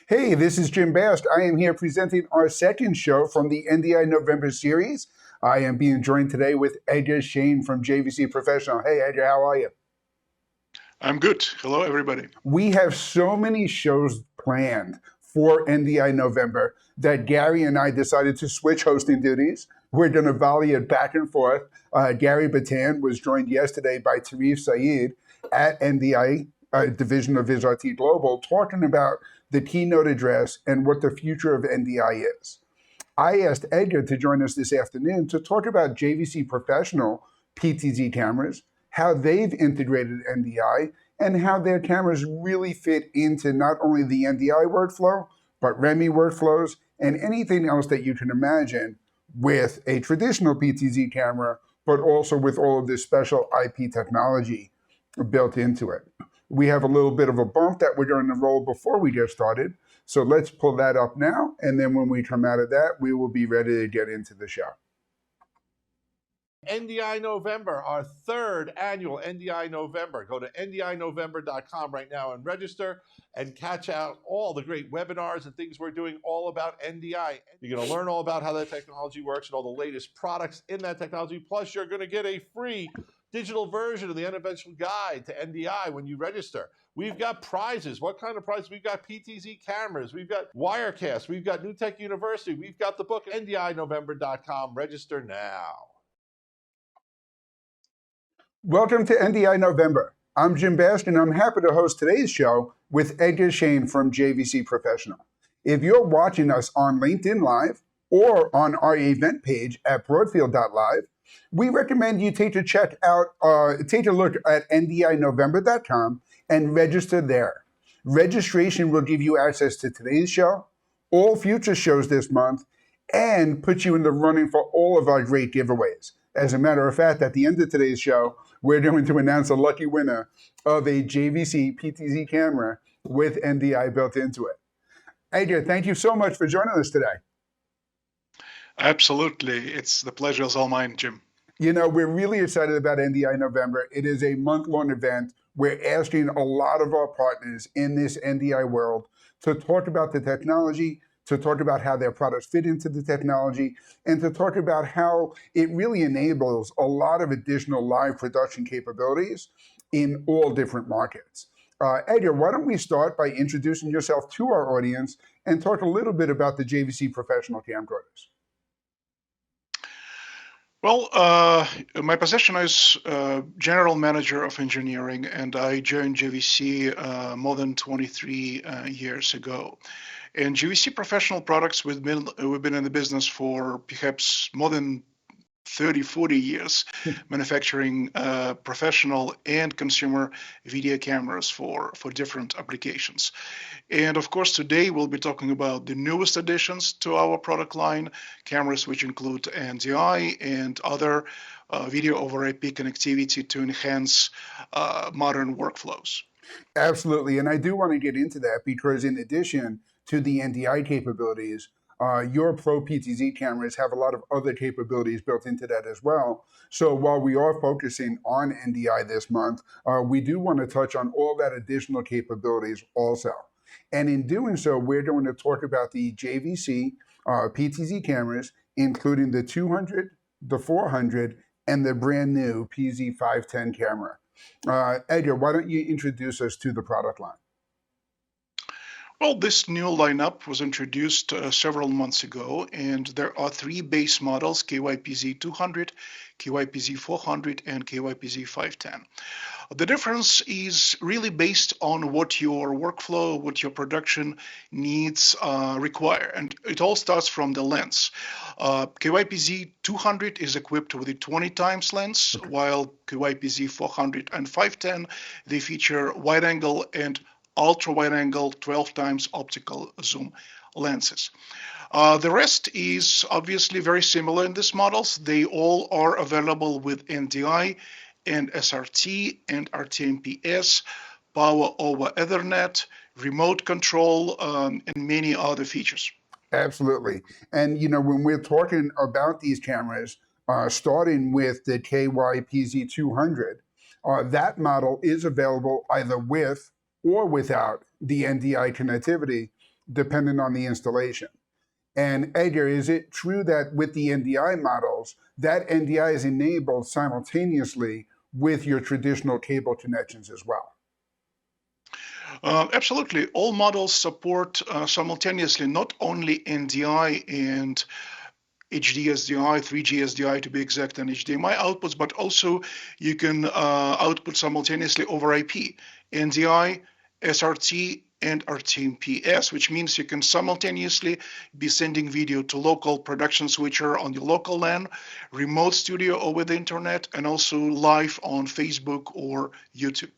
Hey, this is Jim Bast. I am here presenting our second show from the NDI November series. I am being joined today with Edgar Shane from JVC Professional. Hey, Edgar, how are you? I'm good. Hello, everybody. We have so many shows planned for NDI November that Gary and I decided to switch hosting duties. We're going to volley it back and forth. Gary Batan was joined yesterday by Tarif Saeed at NDI Division of SRT Global, talking about the keynote address and what the future of NDI is. I asked Edgar to join us this afternoon to talk about JVC Professional PTZ cameras, how they've integrated NDI, and how their cameras really fit into not only the NDI workflow, but REMI workflows and anything else that you can imagine with a traditional PTZ camera, but also with all of this special IP technology built into it. We have a little bit of a bump that we're going to roll before we get started. So let's pull that up now. And then when we come out of that, we will be ready to get into the show. NDI November, our third annual NDI November. Go to ndinovember.com right now and register and catch out all the great webinars and things we're doing all about NDI. You're going to learn all about how that technology works and all the latest products in that technology. Plus, you're going to get a free digital version of the unconventional guide to NDI when you register. We've got prizes. What kind of prizes? We've got PTZ cameras. We've got Wirecast. We've got New Tech University. We've got the book, ndinovember.com. Register now. Welcome to NDI November. I'm Jim Bast, and I'm happy to host today's show with Edgar Shane from JVC Professional. If you're watching us on LinkedIn Live or on our event page at broadfield.live, we recommend you take a look at ndinovember.com and register there. Registration will give you access to today's show, all future shows this month, and put you in the running for all of our great giveaways. As a matter of fact, at the end of today's show, we're going to announce a lucky winner of a JVC PTZ camera with NDI built into it. Edgar, thank you so much for joining us today. Absolutely. The pleasure is all mine, Jim. You know, we're really excited about NDI November. It is a month-long event. We're asking a lot of our partners in this NDI world to talk about the technology, to talk about how their products fit into the technology, and to talk about how it really enables a lot of additional live production capabilities in all different markets. Edgar, why don't we start by introducing yourself to our audience and talk a little bit about the JVC Professional camcorders. Well, my position is General Manager of Engineering, and I joined JVC more than 23 years ago. And JVC Professional Products, we've been in the business for perhaps more than 30, 40 years, manufacturing professional and consumer video cameras for different applications. And of course, today we'll be talking about the newest additions to our product line, cameras which include NDI and other video over IP connectivity to enhance modern workflows. Absolutely, and I do want to get into that because in addition to the NDI capabilities, your Pro PTZ cameras have a lot of other capabilities built into that as well. So while we are focusing on NDI this month, we do want to touch on all that additional capabilities also. And in doing so, we're going to talk about the JVC PTZ cameras, including the 200, the 400, and the brand new PZ510 camera. Edgar, why don't you introduce us to the product line? Well, this new lineup was introduced several months ago, and there are three base models, KYPZ 200, KYPZ 400, and KYPZ 510. The difference is really based on what your workflow, what your production needs require, and it all starts from the lens. KYPZ 200 is equipped with a 20 times lens, while KYPZ 400 and 510, they feature wide angle and ultra wide angle 12 times optical zoom lenses. The rest is obviously very similar in these models. They all are available with NDI and SRT and RTMPS, power over Ethernet, remote control, and many other features. Absolutely. And you know, when we're talking about these cameras, starting with the KYPZ200, that model is available either with or without the NDI connectivity. depending on the installation. And Edgar, is it true that with the NDI models, that NDI is enabled simultaneously with your traditional cable connections as well? Absolutely. All models support simultaneously not only NDI and HD SDI, 3G SDI to be exact, and HDMI outputs, but also you can output simultaneously over IP, NDI, SRT, and RTMPS, which means you can simultaneously be sending video to local production switcher on your local LAN, remote studio over the internet, and also live on Facebook or YouTube.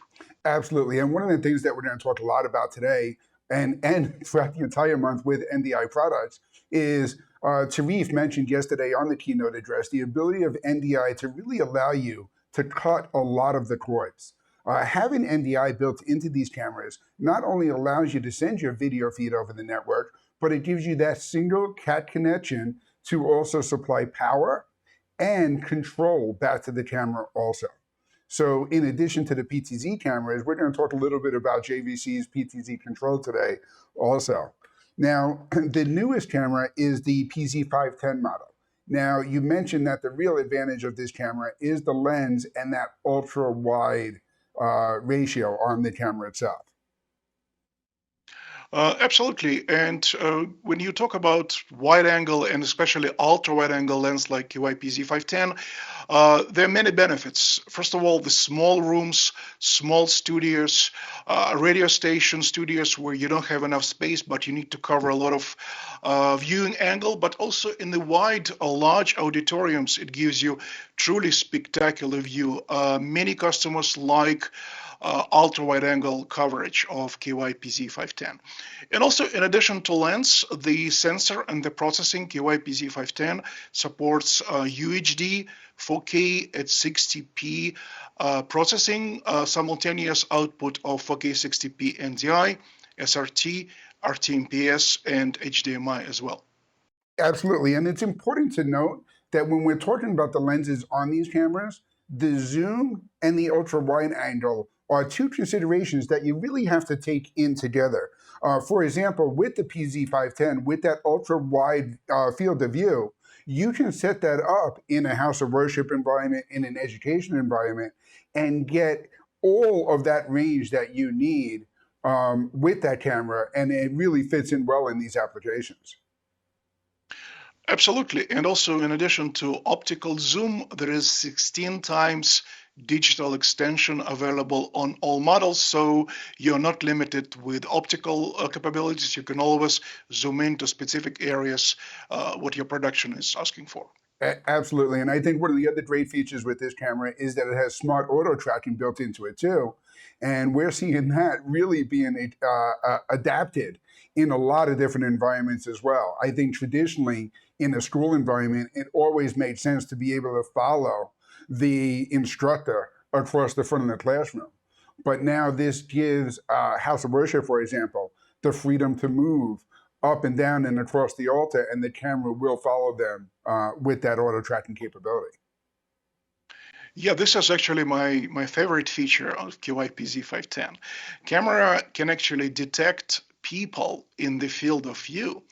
Absolutely. And one of the things that we're going to talk a lot about today and throughout the entire month with NDI products is Tarif mentioned yesterday on the keynote address the ability of NDI to really allow you to cut a lot of the cords. Having NDI built into these cameras not only allows you to send your video feed over the network, but it gives you that single CAT connection to also supply power and control back to the camera also. So in addition to the PTZ cameras, we're going to talk a little bit about JVC's PTZ control today also. Now, the newest camera is the PZ510 model. Now, you mentioned that the real advantage of this camera is the lens and that ultra wide ratio on the camera itself. Absolutely. And when you talk about wide angle and especially ultra wide angle lens like KYPZ510, there are many benefits. First of all, the small rooms, small studios, radio station studios where you don't have enough space, but you need to cover a lot of viewing angle, but also in the wide or large auditoriums, it gives you truly spectacular view. Many customers like ultra wide angle coverage of KYPZ510. And also, in addition to lens, the sensor and the processing KYPZ510 supports UHD, 4K at 60p processing, simultaneous output of 4K 60p NDI, SRT, RTMPS, and HDMI as well. Absolutely. And it's important to note that when we're talking about the lenses on these cameras, the zoom and the ultra wide angle are two considerations that you really have to take in together. For example, with the PZ510, with that ultra wide field of view, you can set that up in a house of worship environment, in an education environment, and get all of that range that you need with that camera, and it really fits in well in these applications. Absolutely. And also, in addition to optical zoom, there is 16 times digital extension available on all models. So you're not limited with optical capabilities. You can always zoom into specific areas what your production is asking for. Absolutely. And I think one of the other great features with this camera is that it has smart auto tracking built into it too. And we're seeing that really being adapted in a lot of different environments as well. I think traditionally in a school environment, it always made sense to be able to follow the instructor across the front of the classroom. But now this gives House of Worship, for example, the freedom to move up and down and across the altar, and the camera will follow them with that auto tracking capability. Yeah, this is actually my favorite feature of KYPZ510. Camera can actually detect people in the field of view.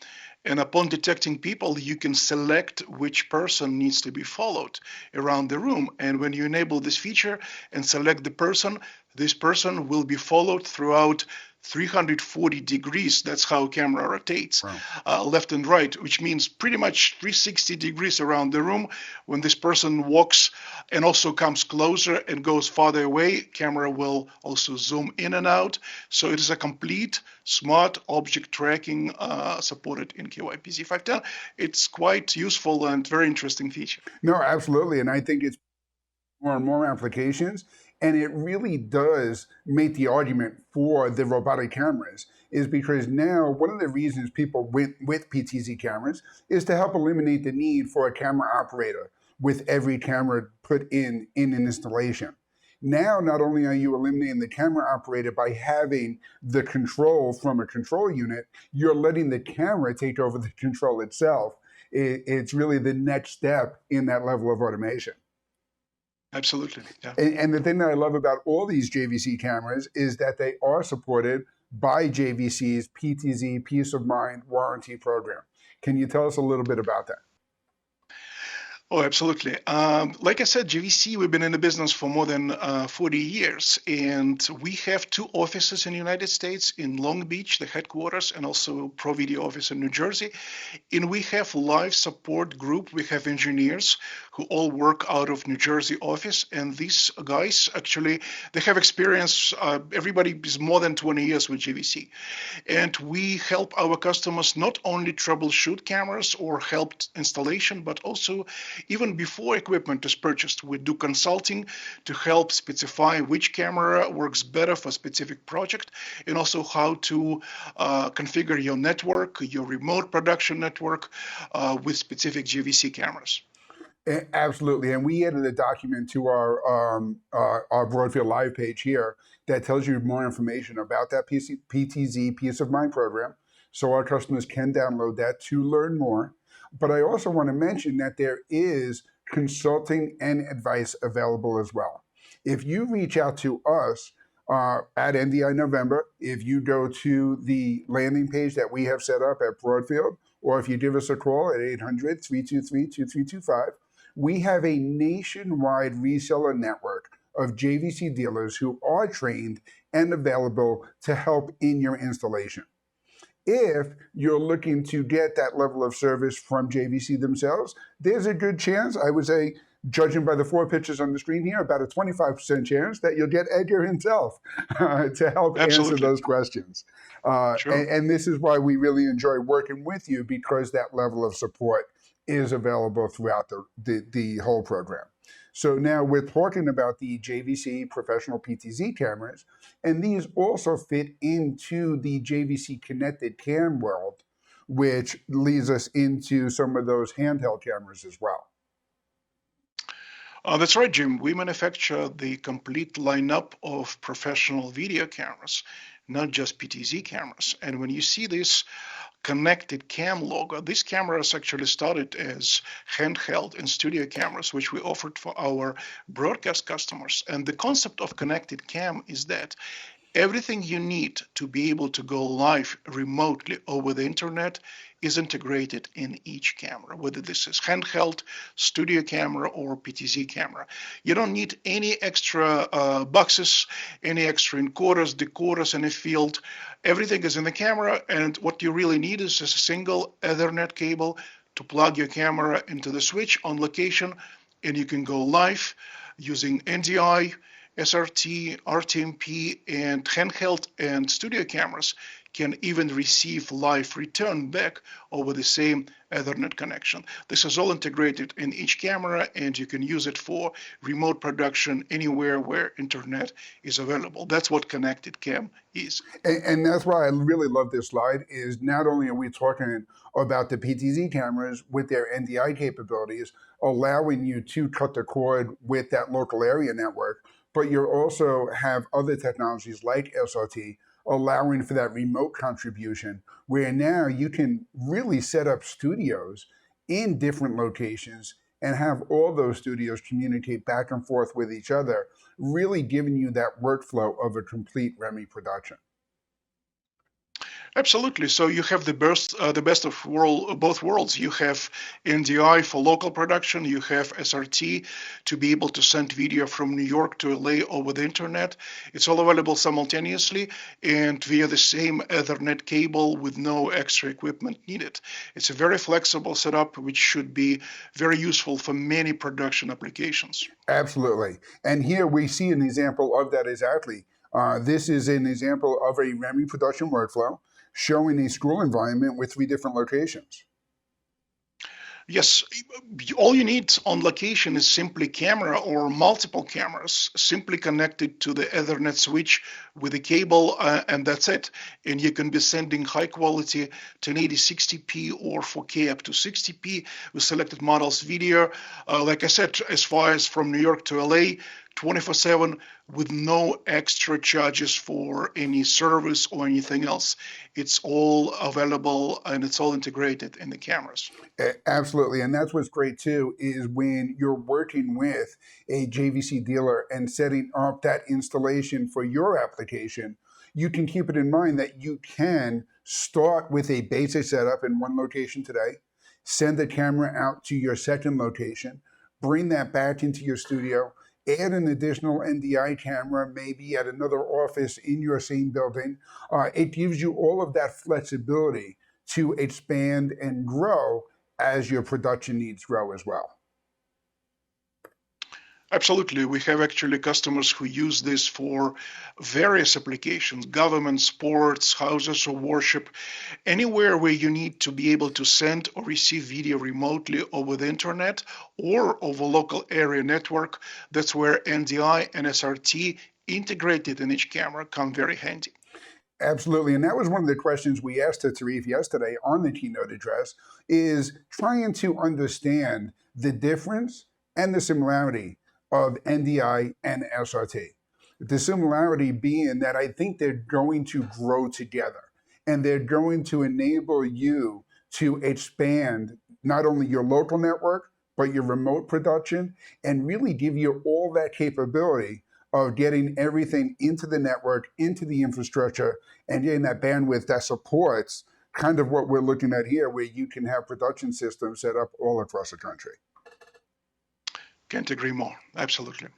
And upon detecting people, you can select which person needs to be followed around the room. And when you enable this feature and select the person, this person will be followed throughout 340 degrees. That's how camera rotates, wow. Left and right, which means pretty much 360 degrees around the room. When this person walks and also comes closer and goes farther away, camera will also zoom in and out. So it is a complete smart object tracking supported in KYPZ510. It's quite useful and very interesting feature. No, absolutely. And I think it's more and more applications. And it really does make the argument for the robotic cameras is because now one of the reasons people went with PTZ cameras is to help eliminate the need for a camera operator with every camera put in an installation. Now, not only are you eliminating the camera operator by having the control from a control unit, you're letting the camera take over the control itself. It's really the next step in that level of automation. Absolutely. Yeah. And the thing that I love about all these JVC cameras is that they are supported by JVC's PTZ Peace of Mind Warranty Program. Can you tell us a little bit about that? Oh, absolutely. Like I said, JVC, we've been in the business for more than 40 years, and we have 2 offices in the United States, in Long Beach, the headquarters, and also Pro Video office in New Jersey. And we have live support group. We have engineers who all work out of New Jersey office, and these guys actually, they have experience. Everybody is more than 20 years with JVC. And we help our customers not only troubleshoot cameras or help installation, but also even before equipment is purchased, we do consulting to help specify which camera works better for a specific project, and also how to configure your network, your remote production network with specific JVC cameras. Absolutely, and we added a document to our Broadfield Live page here that tells you more information about that PTZ Peace of Mind program, so our customers can download that to learn more. But I also want to mention that there is consulting and advice available as well. If you reach out to us at NDI November, if you go to the landing page that we have set up at Broadfield, or if you give us a call at 800-323-2325, we have a nationwide reseller network of JVC dealers who are trained and available to help in your installation. If you're looking to get that level of service from JVC themselves, there's a good chance, I would say, judging by the 4 pictures on the screen here, about a 25% chance that you'll get Edgar himself to help answer those questions. Sure. And this is why we really enjoy working with you, because that level of support is available throughout the whole program. So now we're talking about the JVC Professional PTZ cameras, and these also fit into the JVC connected cam world, which leads us into some of those handheld cameras as well. That's right, Jim. We manufacture the complete lineup of professional video cameras, not just PTZ cameras. And when you see this connected cam logo, these cameras actually started as handheld and studio cameras, which we offered for our broadcast customers. And the concept of connected cam is that everything you need to be able to go live remotely over the internet is integrated in each camera, whether this is handheld, studio camera, or PTZ camera. You don't need any extra boxes, any extra encoders, decoders in a field. Everything is in the camera, and what you really need is just a single Ethernet cable to plug your camera into the switch on location, and you can go live using NDI, SRT, RTMP, and handheld and studio cameras can even receive live return back over the same Ethernet connection. This is all integrated in each camera, and you can use it for remote production anywhere where internet is available. That's what connected cam is. And that's why I really love this slide, is not only are we talking about the PTZ cameras with their NDI capabilities, allowing you to cut the cord with that local area network, but you also have other technologies like SRT allowing for that remote contribution, where now you can really set up studios in different locations and have all those studios communicate back and forth with each other, really giving you that workflow of a complete REMI production. Absolutely. So you have the best of both worlds. You have NDI for local production. You have SRT to be able to send video from New York to LA over the internet. It's all available simultaneously and via the same Ethernet cable with no extra equipment needed. It's a very flexible setup, which should be very useful for many production applications. Absolutely. And here we see an example of that exactly. This is an example of a REMI production workflow showing a school environment with 3 different locations. Yes, all you need on location is simply camera or multiple cameras, simply connected to the Ethernet switch with a cable, and that's it. And you can be sending high quality 1080-60p or 4K up to 60p with selected models video. Like I said, as far as from New York to LA, 24/7 with no extra charges for any service or anything else. It's all available and it's all integrated in the cameras. Absolutely. And that's what's great too, is when you're working with a JVC dealer and setting up that installation for your application, you can keep it in mind that you can start with a basic setup in one location today, send the camera out to your second location, bring that back into your studio, add an additional NDI camera, maybe at another office in your same building. It gives you all of that flexibility to expand and grow as your production needs grow as well. Absolutely. We have actually customers who use this for various applications, government, sports, houses of worship, anywhere where you need to be able to send or receive video remotely over the internet or over local area network. That's where NDI and SRT integrated in each camera come very handy. Absolutely, and that was one of the questions we asked Tarif yesterday on the keynote address, is trying to understand the difference and the similarity of NDI and SRT. The similarity being that I think they're going to grow together, and they're going to enable you to expand not only your local network, but your remote production, and really give you all that capability of getting everything into the network, into the infrastructure, and getting that bandwidth that supports kind of what we're looking at here, where you can have production systems set up all across the country. Can't agree more. Absolutely.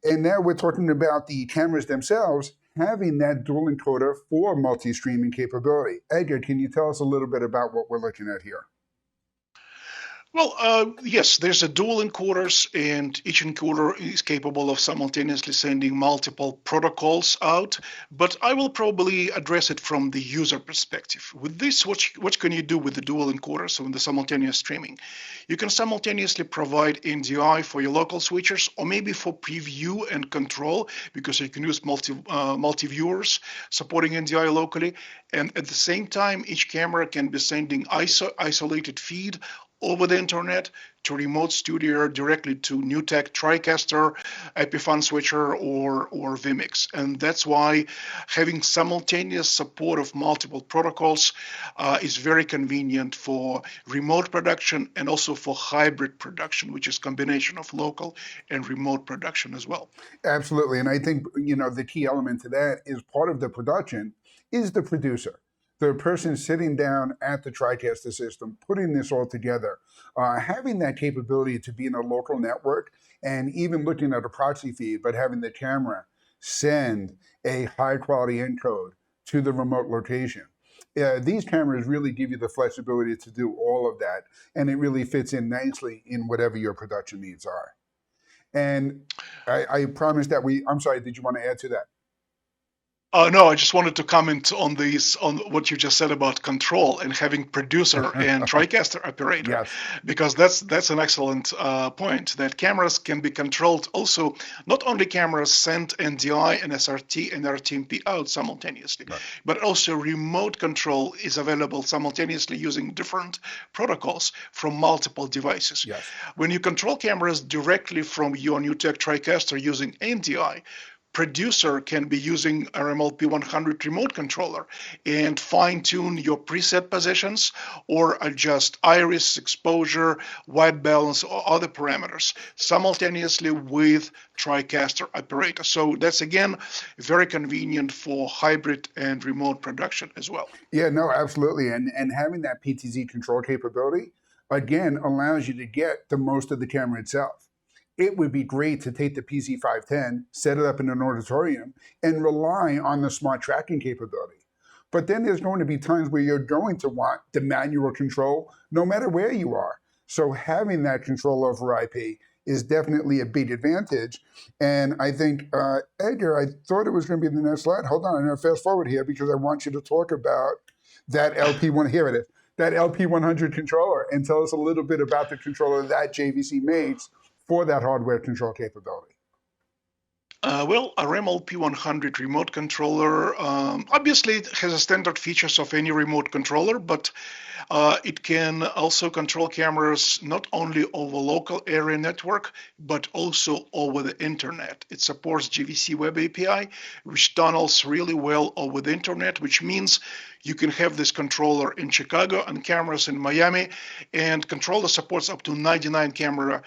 And now we're talking about the cameras themselves having that dual encoder for multi-streaming capability. Edgar, can you tell us a little bit about what we're looking at here? Well, yes, there's a dual encoders, and each encoder is capable of simultaneously sending multiple protocols out, but I will probably address it from the user perspective. With this, what can you do with the dual encoders, so in the simultaneous streaming? You can simultaneously provide NDI for your local switchers, or maybe for preview and control, because you can use multi-viewers supporting NDI locally, and at the same time, each camera can be sending isolated feed over the internet to remote studio directly to NewTek TriCaster, Epiphone switcher, or vMix. And that's why having simultaneous support of multiple protocols is very convenient for remote production and also for hybrid production, which is a combination of local and remote production as well. Absolutely. And I think, the key element to that is part of the production is the producer. The person sitting down at the TriCaster system, putting this all together, having that capability to be in a local network, and even looking at a proxy feed, but having the camera send a high quality encode to the remote location. These cameras really give you the flexibility to do all of that, and it really fits in nicely in whatever your production needs are. And I promise that I'm sorry, did you want to add to that? No, I just wanted to comment on what you just said about control and having producer and TriCaster operator, yes. Because that's an excellent point, that cameras can be controlled also. Not only cameras send NDI and SRT and RTMP out simultaneously, right, but also remote control is available simultaneously using different protocols from multiple devices. Yes. When you control cameras directly from your NewTek TriCaster using NDI, producer can be using RMLP100 remote controller and fine-tune your preset positions or adjust iris, exposure, white balance, or other parameters simultaneously with TriCaster operator. So that's, again, very convenient for hybrid and remote production as well. Yeah, no, absolutely. And having that PTZ control capability, again, allows you to get the most of the camera itself. It would be great to take the PZ510, set it up in an auditorium, and rely on the smart tracking capability. But then there's going to be times where you're going to want the manual control no matter where you are. So having that control over IP is definitely a big advantage. And I think, Edgar, I thought it was going to be the next slide. Hold on, I'm going to fast forward here because I want you to talk about that LP1, here it is, that LP100 controller, and tell us a little bit about the controller that JVC makes for that hardware control capability. Well, a RMLP100 remote controller obviously it has the standard features of any remote controller, but it can also control cameras not only over local area network, but also over the internet. It supports JVC Web API, which tunnels really well over the internet, which means you can have this controller in Chicago and cameras in Miami, and controller supports up to 99 camera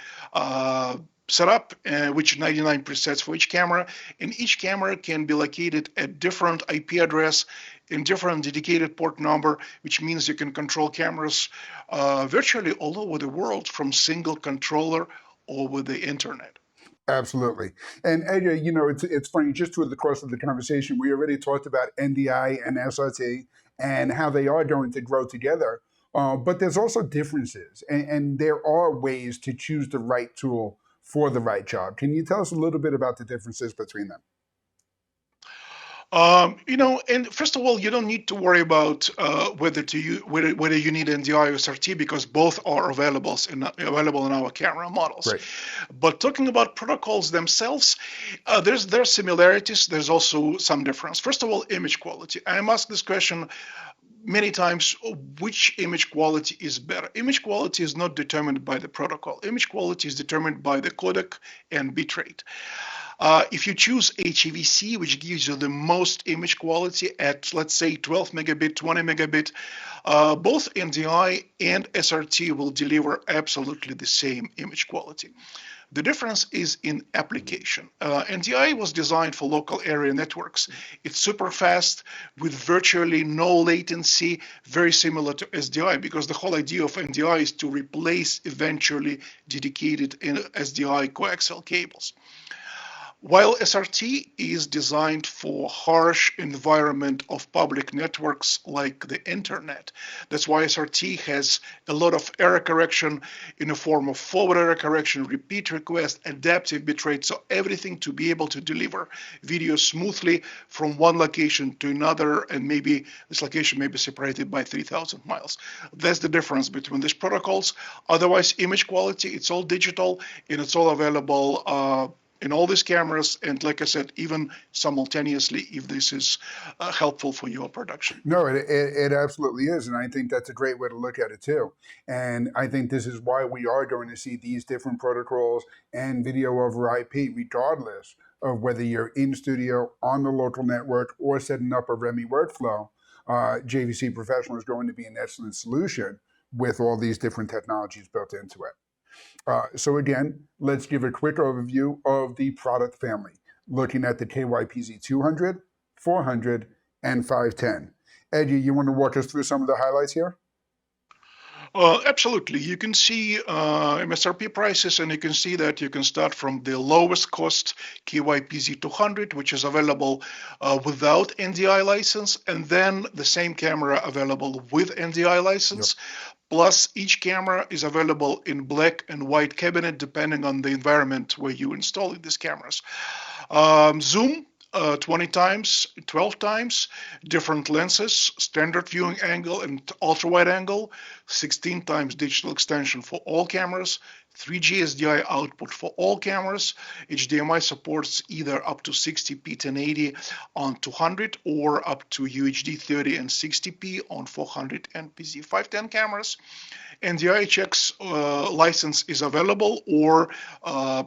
setup, which 99 presets for each camera, and each camera can be located at different IP address in different dedicated port number, which means you can control cameras virtually all over the world from single controller over the internet. Absolutely. And Edgar, you know, it's funny, just through the course of the conversation, we already talked about NDI and SRT and how they are going to grow together. But there's also differences, and there are ways to choose the right tool for the right job. Can you tell us a little bit about the differences between them? You know, and first of all, you don't need to worry about whether you need NDI or SRT, because both are available in our camera models. Right. But talking about protocols themselves, there are similarities. There's also some difference. First of all, image quality. I am asked this question many times: which image quality is better? Image quality is not determined by the protocol. Image quality is determined by the codec and bitrate. If you choose JVC, which gives you the most image quality at, let's say, 12 megabit, 20 megabit, both NDI and SRT will deliver absolutely the same image quality. The difference is in application. NDI was designed for local area networks. It's super fast with virtually no latency, very similar to SDI, because the whole idea of NDI is to replace eventually dedicated SDI coaxial cables. While SRT is designed for harsh environment of public networks like the internet. That's why SRT has a lot of error correction in the form of forward error correction, repeat request, adaptive bitrate, so everything to be able to deliver video smoothly from one location to another, and maybe this location may be separated by 3,000 miles. That's the difference between these protocols. Otherwise, image quality, it's all digital and it's all available in all these cameras, and like I said, even simultaneously, if this is helpful for your production. No, it absolutely is, and I think that's a great way to look at it too. And I think this is why we are going to see these different protocols and video over IP, regardless of whether you're in studio, on the local network, or setting up a REMI workflow. JVC Professional is going to be an excellent solution with all these different technologies built into it. So again, let's give a quick overview of the product family, looking at the KYPZ 200, 400, and 510. Edgar, you want to walk us through some of the highlights here? Absolutely. You can see MSRP prices, and you can see that you can start from the lowest cost KYPZ 200, which is available without NDI license, and then the same camera available with NDI license. Yep. Plus, each camera is available in black and white cabinet, depending on the environment where you install these cameras. Zoom, 20 times, 12 times, different lenses, standard viewing angle and ultra wide angle, 16 times digital extension for all cameras, 3G SDI output for all cameras. HDMI supports either up to 60p 1080 on 200 or up to UHD 30 and 60p on 400 and PZ 510 cameras. NDI HX license is available or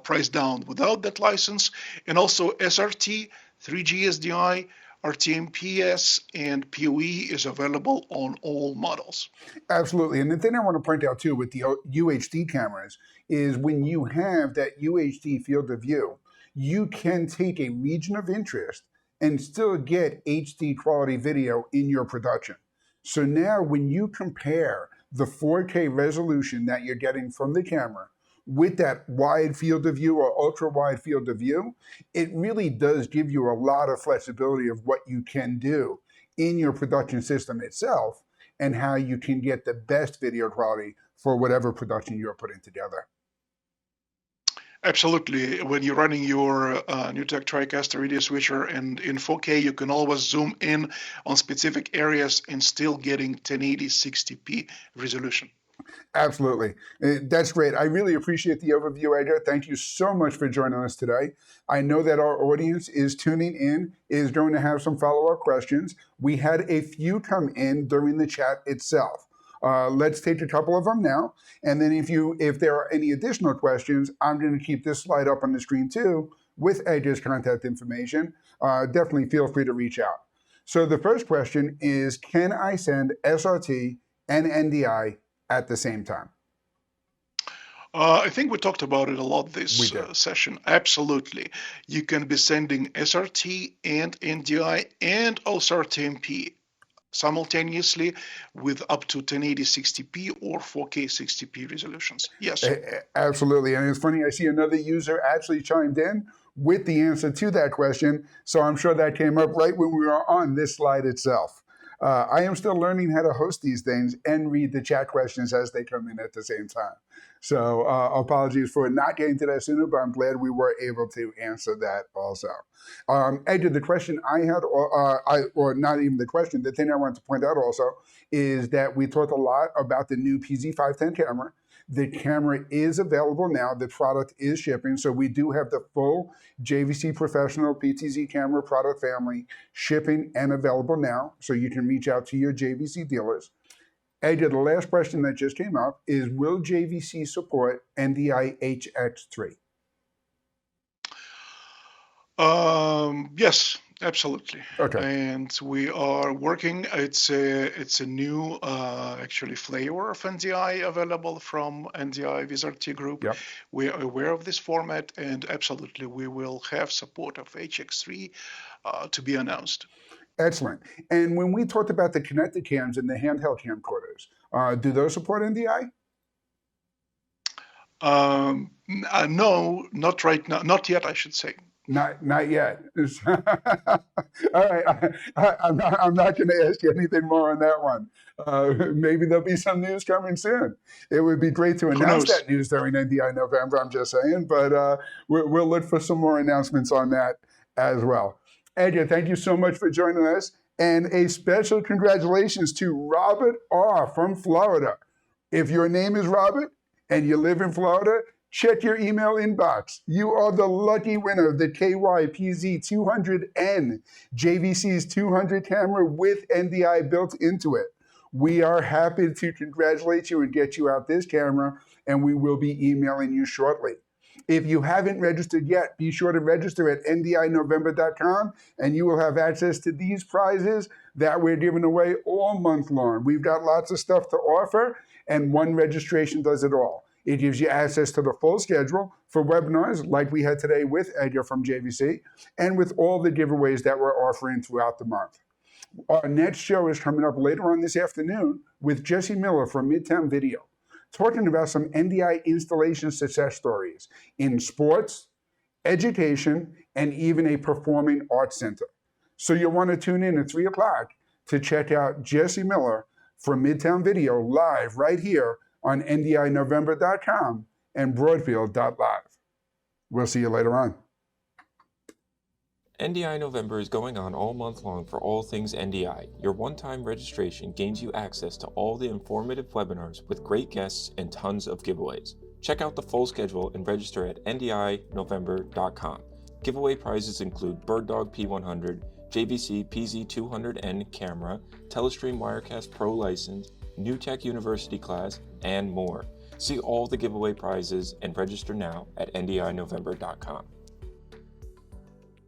priced down without that license, and also SRT, 3G SDI, RTMPS, and PoE is available on all models. Absolutely. And the thing I want to point out too with the UHD cameras is when you have that UHD field of view, you can take a region of interest and still get HD quality video in your production. So now when you compare the 4K resolution that you're getting from the camera with that wide field of view or ultra wide field of view, it really does give you a lot of flexibility of what you can do in your production system itself and how you can get the best video quality for whatever production you're putting together. Absolutely. When you're running your NewTek TriCaster video switcher and in 4K, you can always zoom in on specific areas and still getting 1080 60p resolution. Absolutely. That's great. I really appreciate the overview, Edgar. Thank you so much for joining us today. I know that our audience is tuning in, is going to have some follow-up questions. We had a few come in during the chat itself. Let's take a couple of them now. And then if there are any additional questions, I'm going to keep this slide up on the screen too with Edgar's contact information. Definitely feel free to reach out. So the first question is, can I send SRT and NDI at the same time? I think we talked about it a lot We this did. session. Absolutely. You can be sending SRT and NDI and also RTMP simultaneously with up to 1080 60p or 4K 60p resolutions. Yes. Absolutely. And it's funny, I see another user actually chimed in with the answer to that question. So I'm sure that came up right when we were on this slide itself. I am still learning how to host these things and read the chat questions as they come in at the same time. So apologies for not getting to that sooner, but I'm glad we were able to answer that also. Edgar, the question I had, or not even the question, the thing I want to point out also is that we talked a lot about the new PZ510 camera. The camera is available now. The product is shipping. So we do have the full JVC Professional PTZ camera product family shipping and available now. So you can reach out to your JVC dealers. Edgar, the last question that just came up is, will JVC support NDI HX3? Yes, absolutely. Okay. And we are working. It's a new actually flavor of NDI available from NDI with SRT Group. Yep. We are aware of this format, and absolutely we will have support of HX3 to be announced. Excellent. And when we talked about the connected cams and the handheld camcorders, do those support NDI? No, not right now. Not yet, I should say. Not yet. All right, I'm not going to ask you anything more on that one. Maybe there'll be some news coming soon. It would be great to announce that news during NDI November, I'm just saying, but we'll look for some more announcements on that as well. Edgar, thank you so much for joining us, and a special congratulations to Robert R. from Florida. If your name is Robert and you live in Florida, check your email inbox. You are the lucky winner of the KYPZ 200N, JVC's 200 camera with NDI built into it. We are happy to congratulate you and get you out this camera, and we will be emailing you shortly. If you haven't registered yet, be sure to register at NDINovember.com, and you will have access to these prizes that we're giving away all month long. We've got lots of stuff to offer, and one registration does it all. It gives you access to the full schedule for webinars like we had today with Edgar from JVC, and with all the giveaways that we're offering throughout the month. Our next show is coming up later on this afternoon with Jesse Miller from Midtown Video, talking about some NDI installation success stories in sports, education, and even a performing arts center. So you'll want to tune in at 3 o'clock to check out Jesse Miller from Midtown Video live right here on NDINovember.com and Broadfield.live. We'll see you later on. NDI November is going on all month long for all things NDI. Your one-time registration gains you access to all the informative webinars with great guests and tons of giveaways. Check out the full schedule and register at NDINovember.com. Giveaway prizes include Bird Dog P100, JVC PZ200N camera, Telestream Wirecast Pro license, New Tech University class, and more. See all the giveaway prizes and register now at NDINovember.com.